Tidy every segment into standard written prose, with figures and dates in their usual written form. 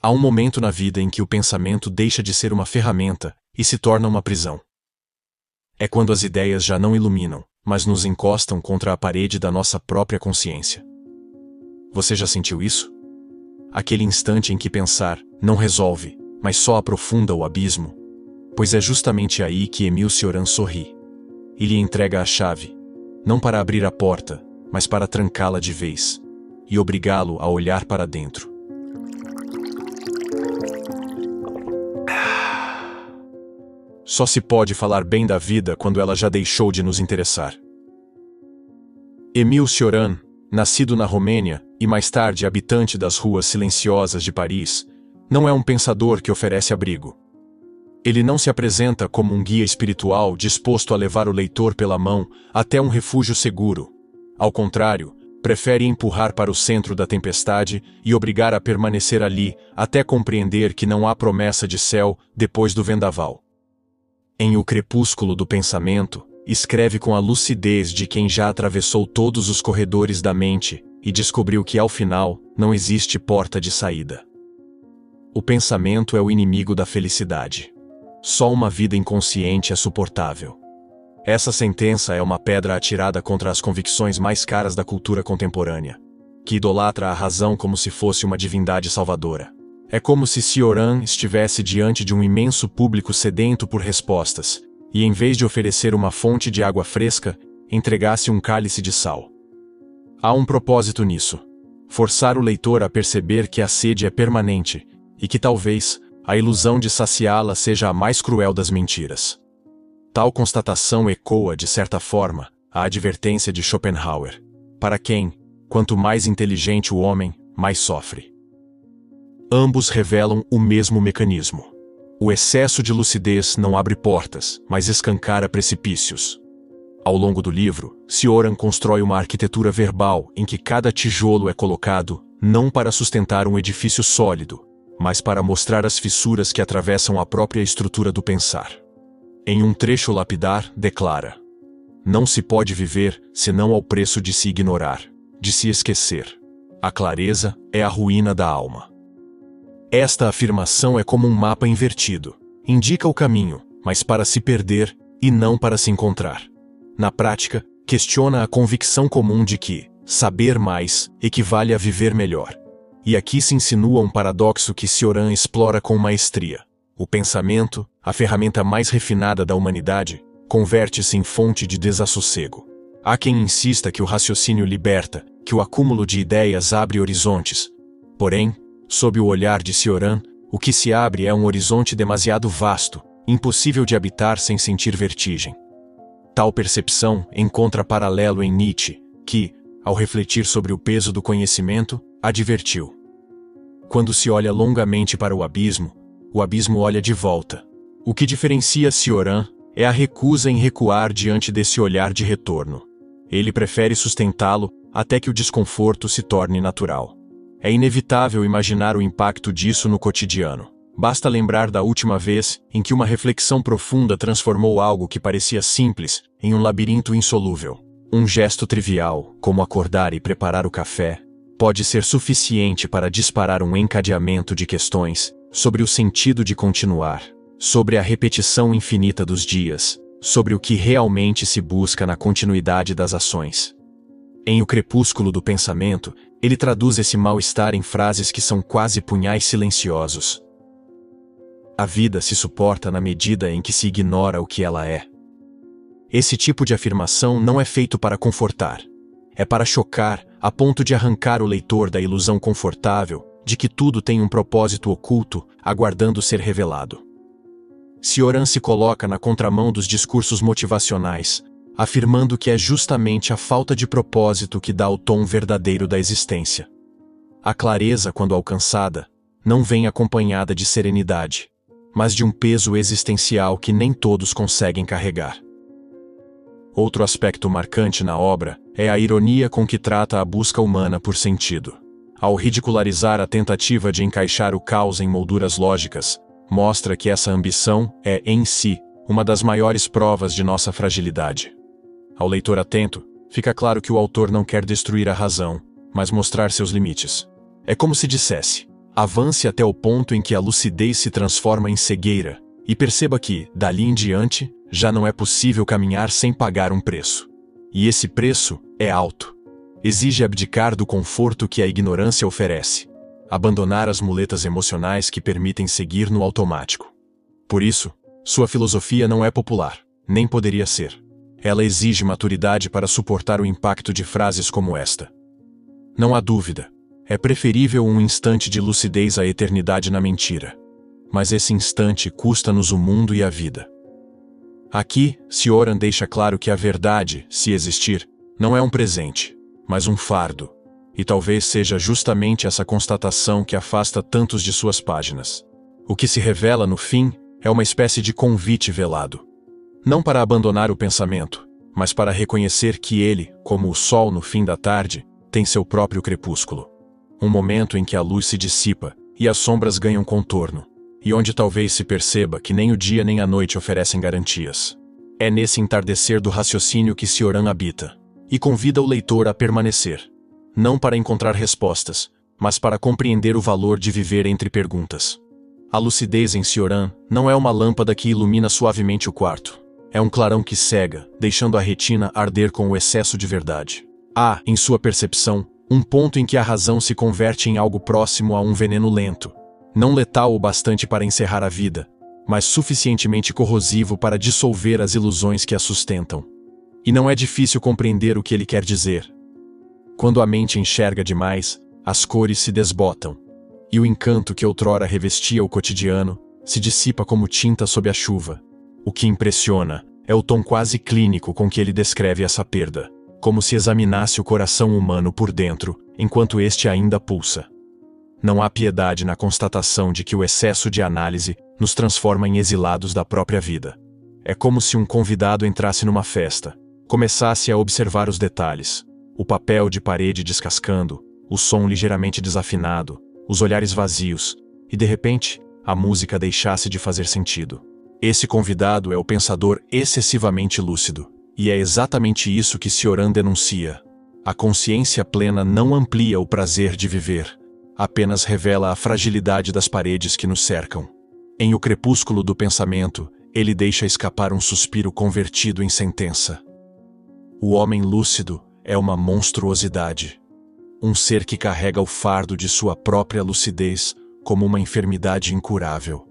Há um momento na vida em que o pensamento deixa de ser uma ferramenta e se torna uma prisão. É quando as ideias já não iluminam, mas nos encostam contra a parede da nossa própria consciência. Você já sentiu isso? Aquele instante em que pensar não resolve, mas só aprofunda o abismo? Pois é justamente aí que Émile Cioran sorri. E lhe entrega a chave, não para abrir a porta, mas para trancá-la de vez, e obrigá-lo a olhar para dentro. Só se pode falar bem da vida quando ela já deixou de nos interessar. Émile Cioran, nascido na Romênia e mais tarde habitante das ruas silenciosas de Paris, não é um pensador que oferece abrigo. Ele não se apresenta como um guia espiritual disposto a levar o leitor pela mão até um refúgio seguro. Ao contrário, prefere empurrar para o centro da tempestade e obrigar a permanecer ali até compreender que não há promessa de céu depois do vendaval. Em O Crepúsculo do Pensamento, escreve com a lucidez de quem já atravessou todos os corredores da mente e descobriu que, ao final, não existe porta de saída. O pensamento é o inimigo da felicidade. Só uma vida inconsciente é suportável. Essa sentença é uma pedra atirada contra as convicções mais caras da cultura contemporânea, que idolatra a razão como se fosse uma divindade salvadora. É como se Cioran estivesse diante de um imenso público sedento por respostas, e em vez de oferecer uma fonte de água fresca, entregasse um cálice de sal. Há um propósito nisso: forçar o leitor a perceber que a sede é permanente, e que talvez a ilusão de saciá-la seja a mais cruel das mentiras. Tal constatação ecoa, de certa forma, a advertência de Schopenhauer, para quem, quanto mais inteligente o homem, mais sofre. Ambos revelam o mesmo mecanismo. O excesso de lucidez não abre portas, mas escancara precipícios. Ao longo do livro, Cioran constrói uma arquitetura verbal em que cada tijolo é colocado não para sustentar um edifício sólido, mas para mostrar as fissuras que atravessam a própria estrutura do pensar. Em um trecho lapidar, declara: "Não se pode viver senão ao preço de se ignorar, de se esquecer. A clareza é a ruína da alma." Esta afirmação é como um mapa invertido. Indica o caminho, mas para se perder e não para se encontrar. Na prática, questiona a convicção comum de que saber mais equivale a viver melhor. E aqui se insinua um paradoxo que Cioran explora com maestria. O pensamento, a ferramenta mais refinada da humanidade, converte-se em fonte de desassossego. Há quem insista que o raciocínio liberta, que o acúmulo de ideias abre horizontes. Porém, sob o olhar de Cioran, o que se abre é um horizonte demasiado vasto, impossível de habitar sem sentir vertigem. Tal percepção encontra paralelo em Nietzsche, que, ao refletir sobre o peso do conhecimento, advertiu: "Quando se olha longamente para o abismo olha de volta." O que diferencia Cioran é a recusa em recuar diante desse olhar de retorno. Ele prefere sustentá-lo até que o desconforto se torne natural. É inevitável imaginar o impacto disso no cotidiano. Basta lembrar da última vez em que uma reflexão profunda transformou algo que parecia simples em um labirinto insolúvel. Um gesto trivial, como acordar e preparar o café, pode ser suficiente para disparar um encadeamento de questões sobre o sentido de continuar, sobre a repetição infinita dos dias, sobre o que realmente se busca na continuidade das ações. Em O Crepúsculo do Pensamento, ele traduz esse mal-estar em frases que são quase punhais silenciosos. A vida se suporta na medida em que se ignora o que ela é. Esse tipo de afirmação não é feito para confortar. É para chocar, a ponto de arrancar o leitor da ilusão confortável de que tudo tem um propósito oculto, aguardando ser revelado. Cioran se coloca na contramão dos discursos motivacionais, afirmando que é justamente a falta de propósito que dá o tom verdadeiro da existência. A clareza, quando alcançada, não vem acompanhada de serenidade, mas de um peso existencial que nem todos conseguem carregar. Outro aspecto marcante na obra é a ironia com que trata a busca humana por sentido. Ao ridicularizar a tentativa de encaixar o caos em molduras lógicas, mostra que essa ambição é, em si, uma das maiores provas de nossa fragilidade. Ao leitor atento, fica claro que o autor não quer destruir a razão, mas mostrar seus limites. É como se dissesse: Avance até o ponto em que a lucidez se transforma em cegueira, e perceba que, dali em diante, já não é possível caminhar sem pagar um preço. E esse preço é alto. Exige abdicar do conforto que a ignorância oferece, abandonar as muletas emocionais que permitem seguir no automático. Por isso, sua filosofia não é popular, nem poderia ser. Ela exige maturidade para suportar o impacto de frases como esta. Não há dúvida, é preferível um instante de lucidez à eternidade na mentira. Mas esse instante custa-nos o mundo e a vida. Aqui, Cioran deixa claro que a verdade, se existir, não é um presente, mas um fardo. E talvez seja justamente essa constatação que afasta tantos de suas páginas. O que se revela, no fim, é uma espécie de convite velado. Não para abandonar o pensamento, mas para reconhecer que ele, como o sol no fim da tarde, tem seu próprio crepúsculo. Um momento em que a luz se dissipa e as sombras ganham contorno, e onde talvez se perceba que nem o dia nem a noite oferecem garantias. É nesse entardecer do raciocínio que Cioran habita, e convida o leitor a permanecer, não para encontrar respostas, mas para compreender o valor de viver entre perguntas. A lucidez em Cioran não é uma lâmpada que ilumina suavemente o quarto. É um clarão que cega, deixando a retina arder com o excesso de verdade. Há, em sua percepção, um ponto em que a razão se converte em algo próximo a um veneno lento, não letal o bastante para encerrar a vida, mas suficientemente corrosivo para dissolver as ilusões que a sustentam. E não é difícil compreender o que ele quer dizer. Quando a mente enxerga demais, as cores se desbotam, e o encanto que outrora revestia o cotidiano se dissipa como tinta sob a chuva. O que impressiona é o tom quase clínico com que ele descreve essa perda, como se examinasse o coração humano por dentro, enquanto este ainda pulsa. Não há piedade na constatação de que o excesso de análise nos transforma em exilados da própria vida. É como se um convidado entrasse numa festa, começasse a observar os detalhes, o papel de parede descascando, o som ligeiramente desafinado, os olhares vazios, e de repente, a música deixasse de fazer sentido. Esse convidado é o pensador excessivamente lúcido, e é exatamente isso que Cioran denuncia. A consciência plena não amplia o prazer de viver, apenas revela a fragilidade das paredes que nos cercam. Em O Crepúsculo do Pensamento, ele deixa escapar um suspiro convertido em sentença. O homem lúcido é uma monstruosidade. Um ser que carrega o fardo de sua própria lucidez como uma enfermidade incurável.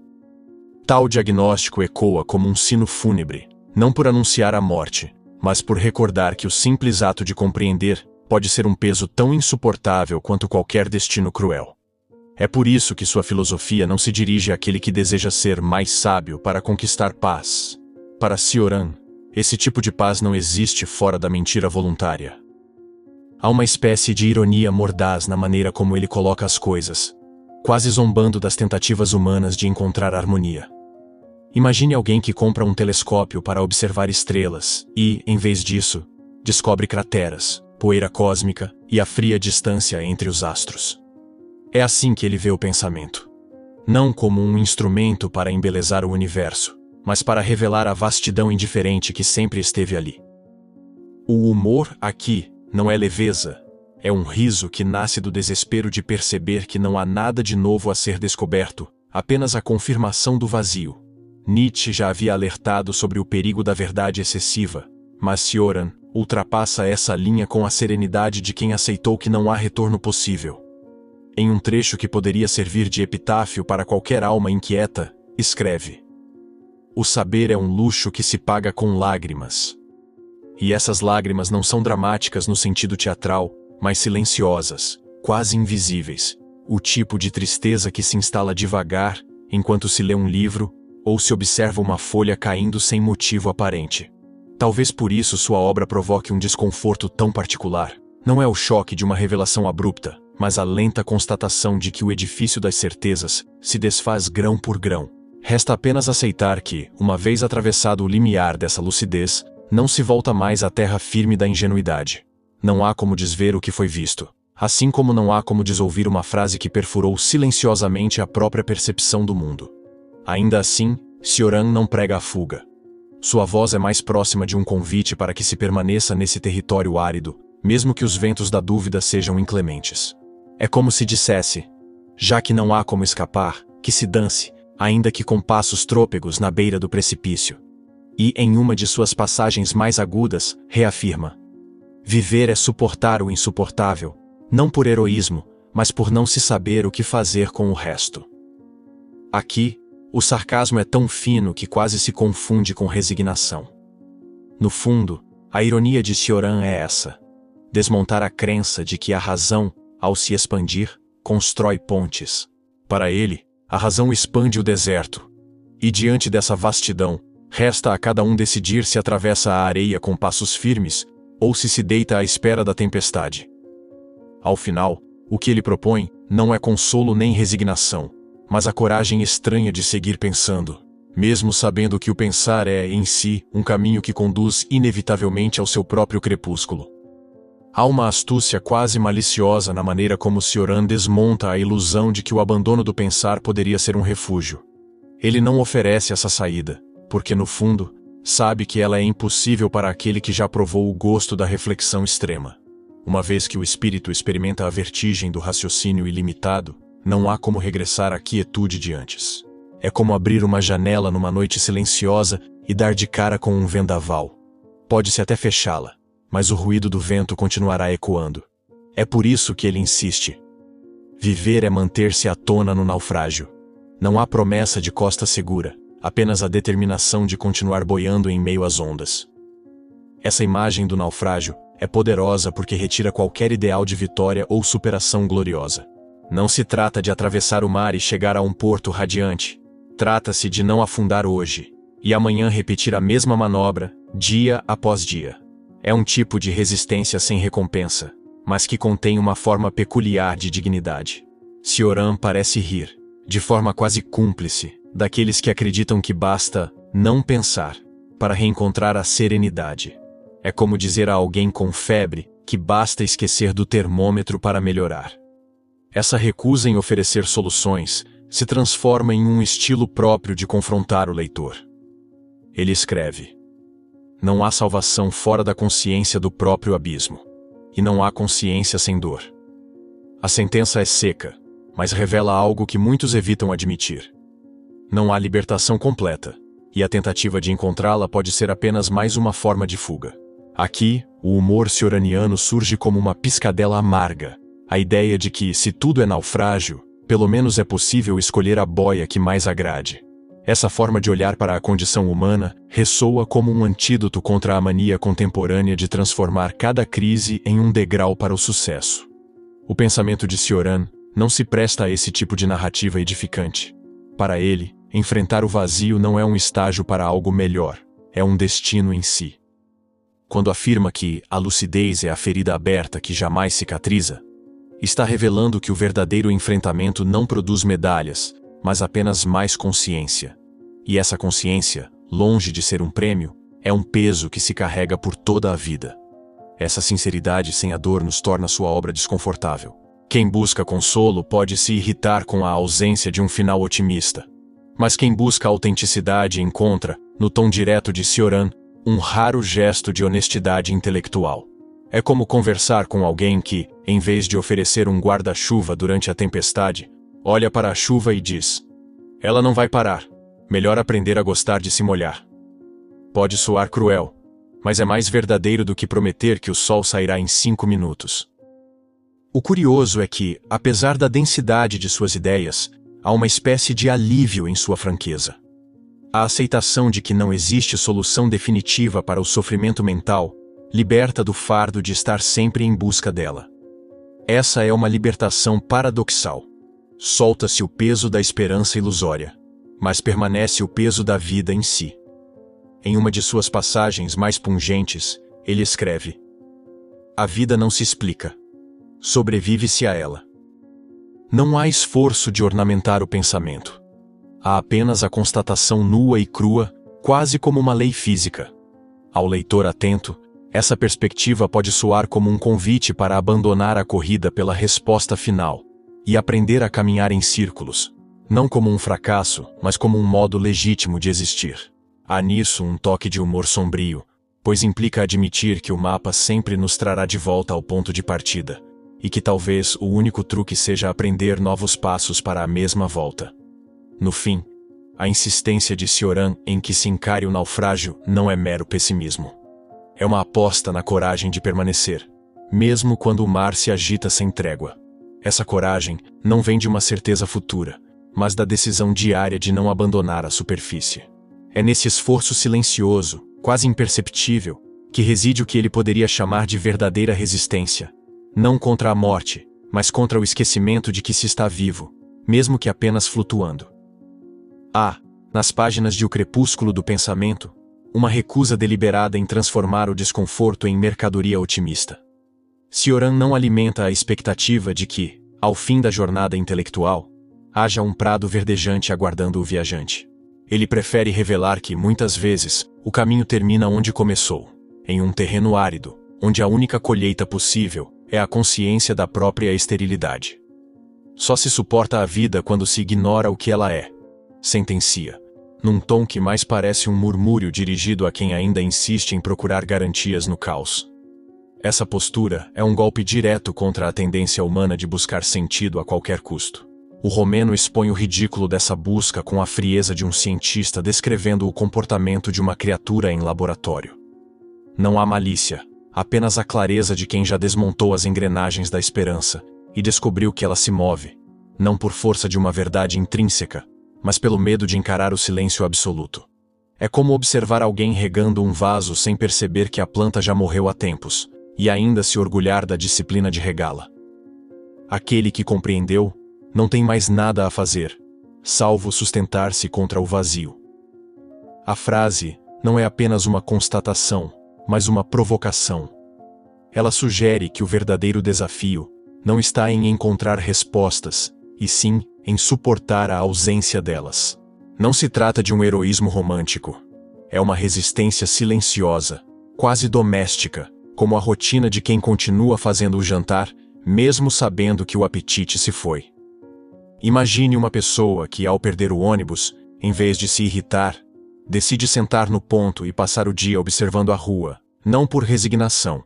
Tal diagnóstico ecoa como um sino fúnebre, não por anunciar a morte, mas por recordar que o simples ato de compreender pode ser um peso tão insuportável quanto qualquer destino cruel. É por isso que sua filosofia não se dirige àquele que deseja ser mais sábio para conquistar paz. Para Cioran, esse tipo de paz não existe fora da mentira voluntária. Há uma espécie de ironia mordaz na maneira como ele coloca as coisas, quase zombando das tentativas humanas de encontrar harmonia. Imagine alguém que compra um telescópio para observar estrelas e, em vez disso, descobre crateras, poeira cósmica e a fria distância entre os astros. É assim que ele vê o pensamento. Não como um instrumento para embelezar o universo, mas para revelar a vastidão indiferente que sempre esteve ali. O humor aqui não é leveza, é um riso que nasce do desespero de perceber que não há nada de novo a ser descoberto, apenas a confirmação do vazio. Nietzsche já havia alertado sobre o perigo da verdade excessiva, mas Cioran ultrapassa essa linha com a serenidade de quem aceitou que não há retorno possível. Em um trecho que poderia servir de epitáfio para qualquer alma inquieta, escreve: "O saber é um luxo que se paga com lágrimas." E essas lágrimas não são dramáticas no sentido teatral, mas silenciosas, quase invisíveis, o tipo de tristeza que se instala devagar, enquanto se lê um livro, ou se observa uma folha caindo sem motivo aparente. Talvez por isso sua obra provoque um desconforto tão particular. Não é o choque de uma revelação abrupta, mas a lenta constatação de que o edifício das certezas se desfaz grão por grão. Resta apenas aceitar que, uma vez atravessado o limiar dessa lucidez, não se volta mais à terra firme da ingenuidade. Não há como desver o que foi visto, assim como não há como desouvir uma frase que perfurou silenciosamente a própria percepção do mundo. Ainda assim, Cioran não prega a fuga. Sua voz é mais próxima de um convite para que se permaneça nesse território árido, mesmo que os ventos da dúvida sejam inclementes. É como se dissesse: Já que não há como escapar, que se dance, ainda que com passos trôpegos na beira do precipício. E, em uma de suas passagens mais agudas, reafirma: viver é suportar o insuportável, não por heroísmo, mas por não se saber o que fazer com o resto. Aqui, o sarcasmo é tão fino que quase se confunde com resignação. No fundo, a ironia de Cioran é essa: desmontar a crença de que a razão, ao se expandir, constrói pontes. Para ele, a razão expande o deserto. E diante dessa vastidão, resta a cada um decidir se atravessa a areia com passos firmes, ou se deita à espera da tempestade. Ao final, o que ele propõe não é consolo nem resignação, mas a coragem estranha de seguir pensando, mesmo sabendo que o pensar é, em si, um caminho que conduz inevitavelmente ao seu próprio crepúsculo. Há uma astúcia quase maliciosa na maneira como Cioran desmonta a ilusão de que o abandono do pensar poderia ser um refúgio. Ele não oferece essa saída, porque no fundo, sabe que ela é impossível para aquele que já provou o gosto da reflexão extrema. Uma vez que o espírito experimenta a vertigem do raciocínio ilimitado, não há como regressar à quietude de antes. É como abrir uma janela numa noite silenciosa e dar de cara com um vendaval. Pode-se até fechá-la, mas o ruído do vento continuará ecoando. É por isso que ele insiste. Viver é manter-se à tona no naufrágio. Não há promessa de costa segura, apenas a determinação de continuar boiando em meio às ondas. Essa imagem do naufrágio é poderosa porque retira qualquer ideal de vitória ou superação gloriosa. Não se trata de atravessar o mar e chegar a um porto radiante. Trata-se de não afundar hoje, e amanhã repetir a mesma manobra, dia após dia. É um tipo de resistência sem recompensa, mas que contém uma forma peculiar de dignidade. Cioran parece rir, de forma quase cúmplice, daqueles que acreditam que basta não pensar para reencontrar a serenidade. É como dizer a alguém com febre que basta esquecer do termômetro para melhorar. Essa recusa em oferecer soluções se transforma em um estilo próprio de confrontar o leitor. Ele escreve: não há salvação fora da consciência do próprio abismo, e não há consciência sem dor. A sentença é seca, mas revela algo que muitos evitam admitir. Não há libertação completa, e a tentativa de encontrá-la pode ser apenas mais uma forma de fuga. Aqui, o humor cioraniano surge como uma piscadela amarga, a ideia de que, se tudo é naufrágio, pelo menos é possível escolher a boia que mais agrade. Essa forma de olhar para a condição humana ressoa como um antídoto contra a mania contemporânea de transformar cada crise em um degrau para o sucesso. O pensamento de Cioran não se presta a esse tipo de narrativa edificante. Para ele, enfrentar o vazio não é um estágio para algo melhor, é um destino em si. Quando afirma que a lucidez é a ferida aberta que jamais cicatriza, está revelando que o verdadeiro enfrentamento não produz medalhas, mas apenas mais consciência. E essa consciência, longe de ser um prêmio, é um peso que se carrega por toda a vida. Essa sinceridade sem a dor nos torna sua obra desconfortável. Quem busca consolo pode se irritar com a ausência de um final otimista. Mas quem busca autenticidade encontra, no tom direto de Cioran, um raro gesto de honestidade intelectual. É como conversar com alguém que, em vez de oferecer um guarda-chuva durante a tempestade, olha para a chuva e diz: ela não vai parar, melhor aprender a gostar de se molhar. Pode soar cruel, mas é mais verdadeiro do que prometer que o sol sairá em 5 minutos. O curioso é que, apesar da densidade de suas ideias, há uma espécie de alívio em sua franqueza. A aceitação de que não existe solução definitiva para o sofrimento mental liberta do fardo de estar sempre em busca dela. Essa é uma libertação paradoxal. Solta-se o peso da esperança ilusória, mas permanece o peso da vida em si. Em uma de suas passagens mais pungentes, ele escreve: a vida não se explica. Sobrevive-se a ela. Não há esforço de ornamentar o pensamento. Há apenas a constatação nua e crua, quase como uma lei física. Ao leitor atento, essa perspectiva pode soar como um convite para abandonar a corrida pela resposta final e aprender a caminhar em círculos, não como um fracasso, mas como um modo legítimo de existir. Há nisso um toque de humor sombrio, pois implica admitir que o mapa sempre nos trará de volta ao ponto de partida, e que talvez o único truque seja aprender novos passos para a mesma volta. No fim, a insistência de Cioran em que se encare o naufrágio não é mero pessimismo. É uma aposta na coragem de permanecer, mesmo quando o mar se agita sem trégua. Essa coragem não vem de uma certeza futura, mas da decisão diária de não abandonar a superfície. É nesse esforço silencioso, quase imperceptível, que reside o que ele poderia chamar de verdadeira resistência. Não contra a morte, mas contra o esquecimento de que se está vivo, mesmo que apenas flutuando. Há, nas páginas de O Crepúsculo do Pensamento, uma recusa deliberada em transformar o desconforto em mercadoria otimista. Cioran não alimenta a expectativa de que, ao fim da jornada intelectual, haja um prado verdejante aguardando o viajante. Ele prefere revelar que, muitas vezes, o caminho termina onde começou, em um terreno árido, onde a única colheita possível é a consciência da própria esterilidade. Só se suporta a vida quando se ignora o que ela é, sentencia, num tom que mais parece um murmúrio dirigido a quem ainda insiste em procurar garantias no caos. Essa postura é um golpe direto contra a tendência humana de buscar sentido a qualquer custo. O romeno expõe o ridículo dessa busca com a frieza de um cientista descrevendo o comportamento de uma criatura em laboratório. Não há malícia, apenas a clareza de quem já desmontou as engrenagens da esperança e descobriu que ela se move, não por força de uma verdade intrínseca, mas pelo medo de encarar o silêncio absoluto. É como observar alguém regando um vaso sem perceber que a planta já morreu há tempos, e ainda se orgulhar da disciplina de regá-la. Aquele que compreendeu, não tem mais nada a fazer, salvo sustentar-se contra o vazio. A frase não é apenas uma constatação, mas uma provocação. Ela sugere que o verdadeiro desafio não está em encontrar respostas, e sim em suportar a ausência delas. Não se trata de um heroísmo romântico. É uma resistência silenciosa, quase doméstica, como a rotina de quem continua fazendo o jantar, mesmo sabendo que o apetite se foi. Imagine uma pessoa que, ao perder o ônibus, em vez de se irritar, decide sentar no ponto e passar o dia observando a rua, não por resignação,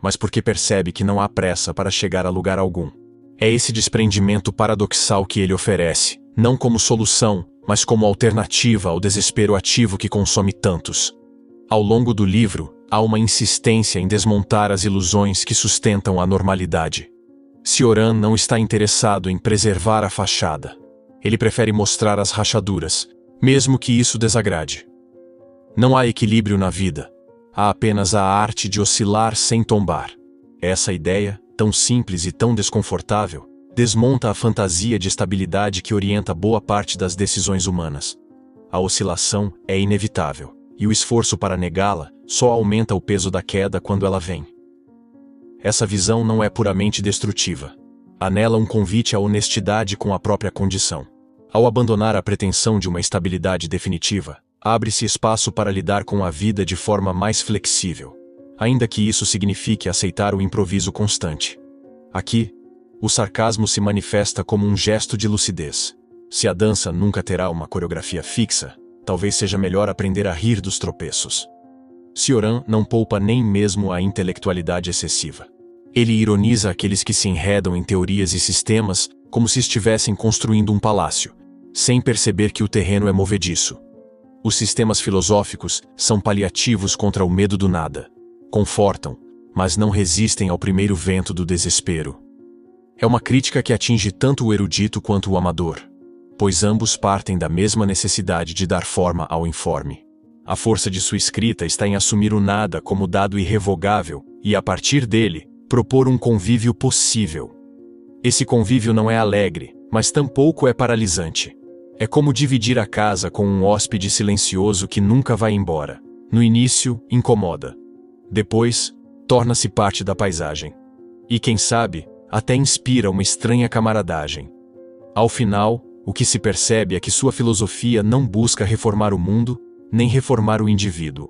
mas porque percebe que não há pressa para chegar a lugar algum. É esse desprendimento paradoxal que ele oferece, não como solução, mas como alternativa ao desespero ativo que consome tantos. Ao longo do livro, há uma insistência em desmontar as ilusões que sustentam a normalidade. Cioran não está interessado em preservar a fachada. Ele prefere mostrar as rachaduras, mesmo que isso desagrade. Não há equilíbrio na vida. Há apenas a arte de oscilar sem tombar. Essa ideia, tão simples e tão desconfortável, desmonta a fantasia de estabilidade que orienta boa parte das decisões humanas. A oscilação é inevitável, e o esforço para negá-la só aumenta o peso da queda quando ela vem. Essa visão não é puramente destrutiva. Há nela um convite à honestidade com a própria condição. Ao abandonar a pretensão de uma estabilidade definitiva, abre-se espaço para lidar com a vida de forma mais flexível, ainda que isso signifique aceitar o improviso constante. Aqui, o sarcasmo se manifesta como um gesto de lucidez. Se a dança nunca terá uma coreografia fixa, talvez seja melhor aprender a rir dos tropeços. Cioran não poupa nem mesmo a intelectualidade excessiva. Ele ironiza aqueles que se enredam em teorias e sistemas como se estivessem construindo um palácio, sem perceber que o terreno é movediço. Os sistemas filosóficos são paliativos contra o medo do nada. Confortam, mas não resistem ao primeiro vento do desespero. É uma crítica que atinge tanto o erudito quanto o amador, pois ambos partem da mesma necessidade de dar forma ao informe. A força de sua escrita está em assumir o nada como dado irrevogável e, a partir dele, propor um convívio possível. Esse convívio não é alegre, mas tampouco é paralisante. É como dividir a casa com um hóspede silencioso que nunca vai embora. No início, incomoda. Depois, torna-se parte da paisagem. E quem sabe, até inspira uma estranha camaradagem. Ao final, o que se percebe é que sua filosofia não busca reformar o mundo, nem reformar o indivíduo.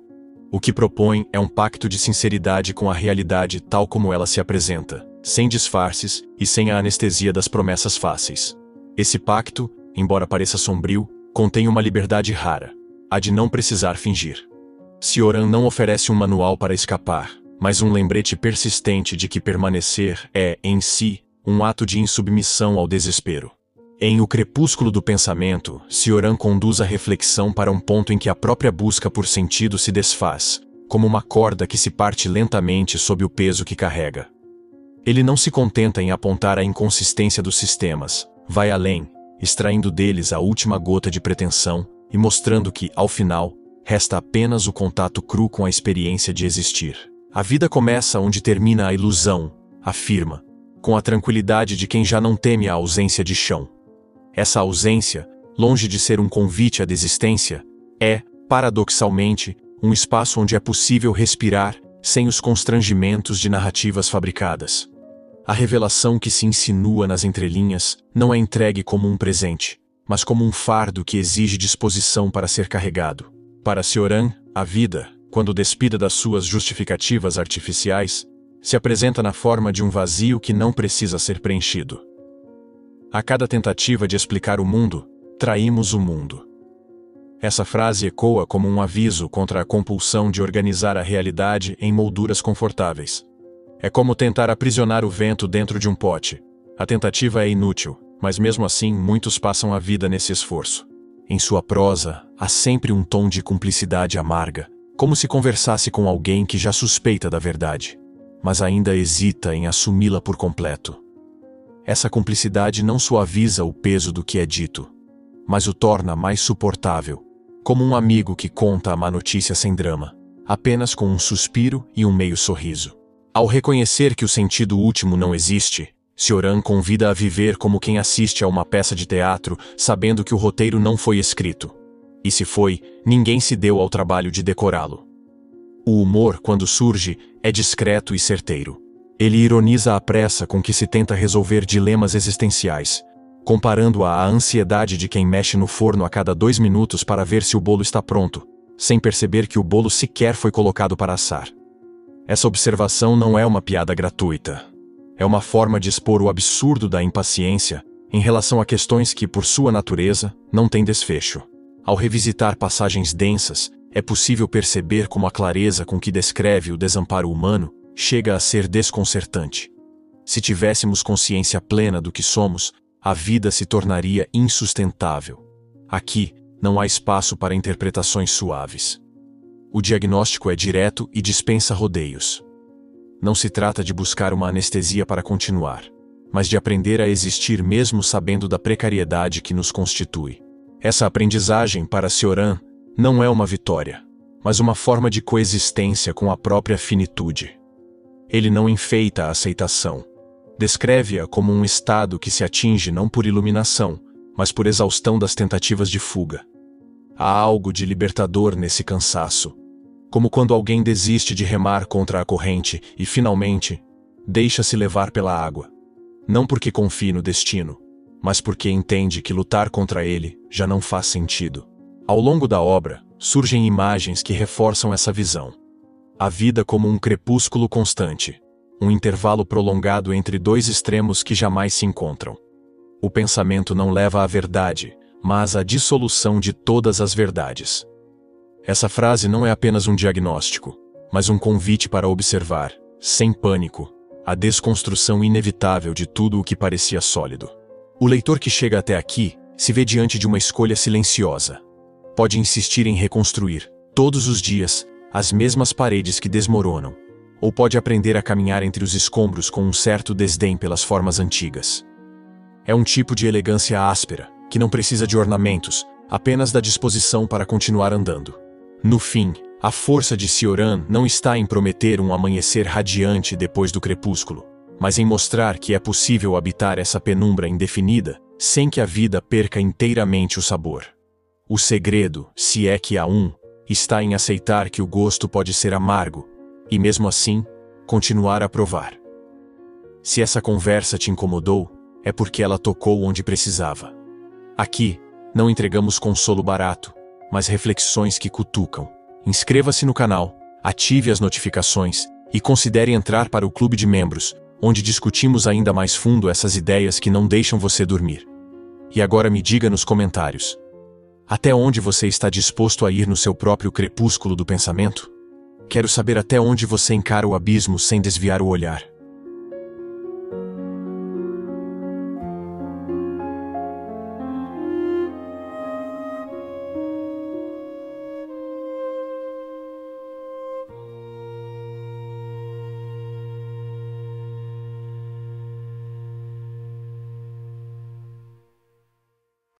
O que propõe é um pacto de sinceridade com a realidade tal como ela se apresenta, sem disfarces e sem a anestesia das promessas fáceis. Esse pacto, embora pareça sombrio, contém uma liberdade rara, a de não precisar fingir. Cioran não oferece um manual para escapar, mas um lembrete persistente de que permanecer é, em si, um ato de insubmissão ao desespero. Em O Crepúsculo do Pensamento, Cioran conduz a reflexão para um ponto em que a própria busca por sentido se desfaz, como uma corda que se parte lentamente sob o peso que carrega. Ele não se contenta em apontar a inconsistência dos sistemas, vai além, extraindo deles a última gota de pretensão e mostrando que, ao final, resta apenas o contato cru com a experiência de existir. A vida começa onde termina a ilusão, afirma, com a tranquilidade de quem já não teme a ausência de chão. Essa ausência, longe de ser um convite à desistência, é, paradoxalmente, um espaço onde é possível respirar sem os constrangimentos de narrativas fabricadas. A revelação que se insinua nas entrelinhas não é entregue como um presente, mas como um fardo que exige disposição para ser carregado. Para Cioran, a vida, quando despida das suas justificativas artificiais, se apresenta na forma de um vazio que não precisa ser preenchido. A cada tentativa de explicar o mundo, traímos o mundo. Essa frase ecoa como um aviso contra a compulsão de organizar a realidade em molduras confortáveis. É como tentar aprisionar o vento dentro de um pote. A tentativa é inútil, mas mesmo assim muitos passam a vida nesse esforço. Em sua prosa, há sempre um tom de cumplicidade amarga, como se conversasse com alguém que já suspeita da verdade, mas ainda hesita em assumi-la por completo. Essa cumplicidade não suaviza o peso do que é dito, mas o torna mais suportável, como um amigo que conta a má notícia sem drama, apenas com um suspiro e um meio sorriso. Ao reconhecer que o sentido último não existe, Cioran convida a viver como quem assiste a uma peça de teatro, sabendo que o roteiro não foi escrito. E se foi, ninguém se deu ao trabalho de decorá-lo. O humor, quando surge, é discreto e certeiro. Ele ironiza a pressa com que se tenta resolver dilemas existenciais, comparando-a à ansiedade de quem mexe no forno a cada 2 minutos para ver se o bolo está pronto, sem perceber que o bolo sequer foi colocado para assar. Essa observação não é uma piada gratuita. É uma forma de expor o absurdo da impaciência em relação a questões que, por sua natureza, não têm desfecho. Ao revisitar passagens densas, é possível perceber como a clareza com que descreve o desamparo humano chega a ser desconcertante. Se tivéssemos consciência plena do que somos, a vida se tornaria insustentável. Aqui, não há espaço para interpretações suaves. O diagnóstico é direto e dispensa rodeios. Não se trata de buscar uma anestesia para continuar, mas de aprender a existir mesmo sabendo da precariedade que nos constitui. Essa aprendizagem, para Cioran, não é uma vitória, mas uma forma de coexistência com a própria finitude. Ele não enfeita a aceitação. Descreve-a como um estado que se atinge não por iluminação, mas por exaustão das tentativas de fuga. Há algo de libertador nesse cansaço, como quando alguém desiste de remar contra a corrente e, finalmente, deixa-se levar pela água. Não porque confie no destino, mas porque entende que lutar contra ele já não faz sentido. Ao longo da obra, surgem imagens que reforçam essa visão. A vida como um crepúsculo constante, um intervalo prolongado entre 2 extremos que jamais se encontram. O pensamento não leva à verdade, mas à dissolução de todas as verdades. Essa frase não é apenas um diagnóstico, mas um convite para observar, sem pânico, a desconstrução inevitável de tudo o que parecia sólido. O leitor que chega até aqui se vê diante de uma escolha silenciosa. Pode insistir em reconstruir, todos os dias, as mesmas paredes que desmoronam, ou pode aprender a caminhar entre os escombros com um certo desdém pelas formas antigas. É um tipo de elegância áspera, que não precisa de ornamentos, apenas da disposição para continuar andando. No fim, a força de Cioran não está em prometer um amanhecer radiante depois do crepúsculo, mas em mostrar que é possível habitar essa penumbra indefinida, sem que a vida perca inteiramente o sabor. O segredo, se é que há um, está em aceitar que o gosto pode ser amargo, e mesmo assim, continuar a provar. Se essa conversa te incomodou, é porque ela tocou onde precisava. Aqui, não entregamos consolo barato, mas reflexões que cutucam. Inscreva-se no canal, ative as notificações e considere entrar para o clube de membros, onde discutimos ainda mais fundo essas ideias que não deixam você dormir. E agora me diga nos comentários: até onde você está disposto a ir no seu próprio crepúsculo do pensamento? Quero saber até onde você encara o abismo sem desviar o olhar.